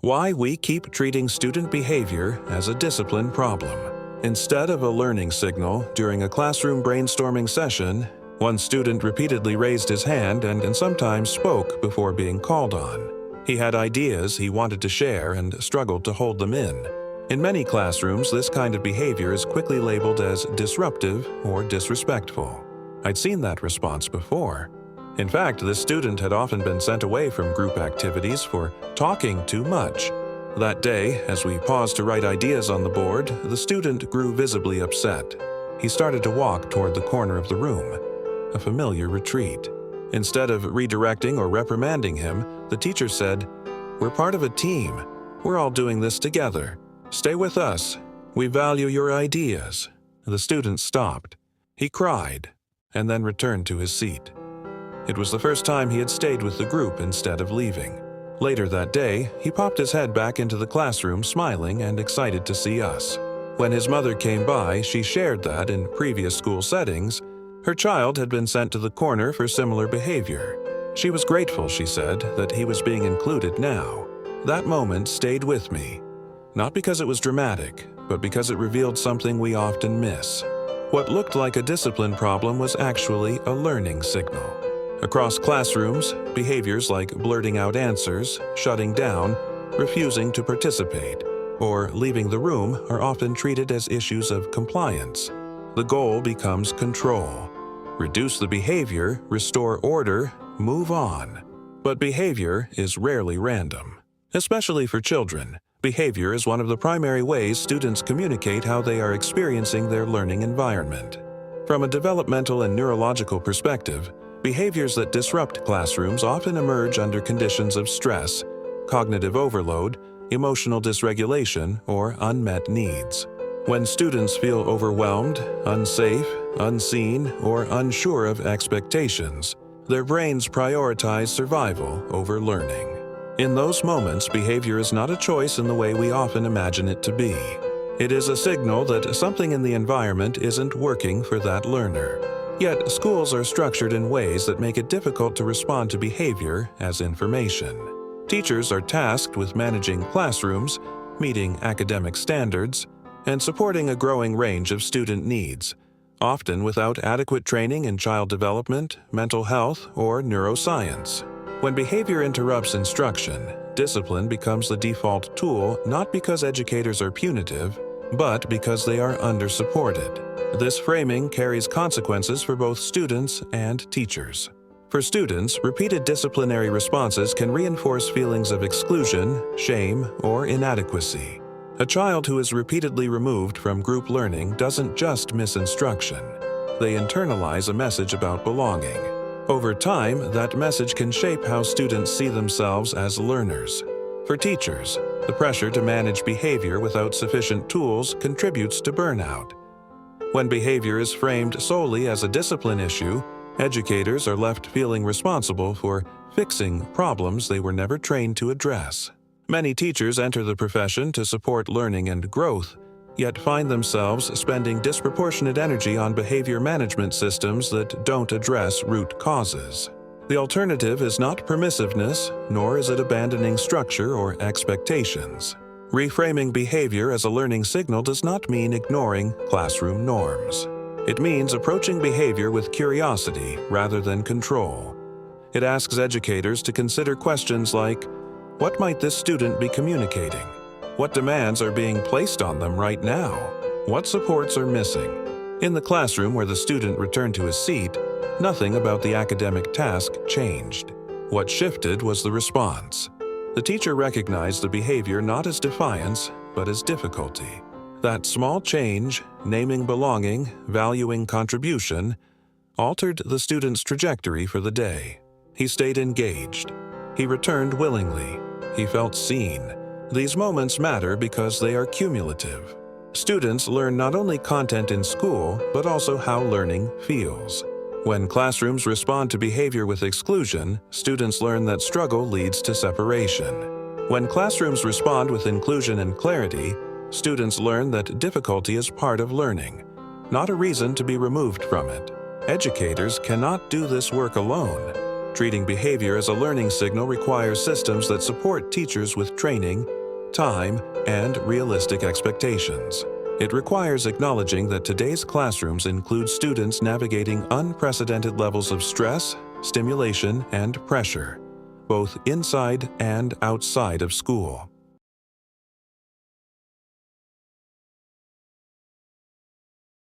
Why we keep treating student behavior as a discipline problem. Instead of a learning signal, during a classroom brainstorming session, one student repeatedly raised his hand and sometimes spoke before being called on. He had ideas he wanted to share and struggled to hold them in. In many classrooms, this kind of behavior is quickly labeled as disruptive or disrespectful. I'd seen that response before. In fact, this student had often been sent away from group activities for talking too much. That day, as we paused to write ideas on the board, the student grew visibly upset. He started to walk toward the corner of the room, a familiar retreat. Instead of redirecting or reprimanding him, the teacher said, "We're part of a team. We're all doing this together. Stay with us. We value your ideas." The student stopped. He cried, and then returned to his seat. It was the first time he had stayed with the group instead of leaving. Later that day, he popped his head back into the classroom, smiling and excited to see us. When his mother came by, she shared that in previous school settings, her child had been sent to the corner for similar behavior. She was grateful, she said, that he was being included now. That moment stayed with me, not because it was dramatic, but because it revealed something we often miss. What looked like a discipline problem was actually a learning signal. Across classrooms, behaviors like blurting out answers, shutting down, refusing to participate, or leaving the room are often treated as issues of compliance. The goal becomes control. Reduce the behavior, restore order, move on. But behavior is rarely random. Especially for children, behavior is one of the primary ways students communicate how they are experiencing their learning environment. From a developmental and neurological perspective, behaviors that disrupt classrooms often emerge under conditions of stress, cognitive overload, emotional dysregulation, or unmet needs. When students feel overwhelmed, unsafe, unseen, or unsure of expectations, their brains prioritize survival over learning. In those moments, behavior is not a choice in the way we often imagine it to be. It is a signal that something in the environment isn't working for that learner. Yet, schools are structured in ways that make it difficult to respond to behavior as information. Teachers are tasked with managing classrooms, meeting academic standards, and supporting a growing range of student needs, often without adequate training in child development, mental health, or neuroscience. When behavior interrupts instruction, discipline becomes the default tool not because educators are punitive, but because they are under-supported. This framing carries consequences for both students and teachers. For students, repeated disciplinary responses can reinforce feelings of exclusion, shame, or inadequacy. A child who is repeatedly removed from group learning doesn't just miss instruction. They internalize a message about belonging. Over time, that message can shape how students see themselves as learners. For teachers, the pressure to manage behavior without sufficient tools contributes to burnout. When behavior is framed solely as a discipline issue, educators are left feeling responsible for fixing problems they were never trained to address. Many teachers enter the profession to support learning and growth, yet find themselves spending disproportionate energy on behavior management systems that don't address root causes. The alternative is not permissiveness, nor is it abandoning structure or expectations. Reframing behavior as a learning signal does not mean ignoring classroom norms. It means approaching behavior with curiosity rather than control. It asks educators to consider questions like, what might this student be communicating? What demands are being placed on them right now? What supports are missing? In the classroom where the student returned to his seat, nothing about the academic task changed. What shifted was the response. The teacher recognized the behavior not as defiance, but as difficulty. That small change, naming belonging, valuing contribution, altered the student's trajectory for the day. He stayed engaged. He returned willingly. He felt seen. These moments matter because they are cumulative. Students learn not only content in school, but also how learning feels. When classrooms respond to behavior with exclusion, students learn that struggle leads to separation. When classrooms respond with inclusion and clarity, students learn that difficulty is part of learning, not a reason to be removed from it. Educators cannot do this work alone. Treating behavior as a learning signal requires systems that support teachers with training, time, and realistic expectations. It requires acknowledging that today's classrooms include students navigating unprecedented levels of stress, stimulation, and pressure, both inside and outside of school.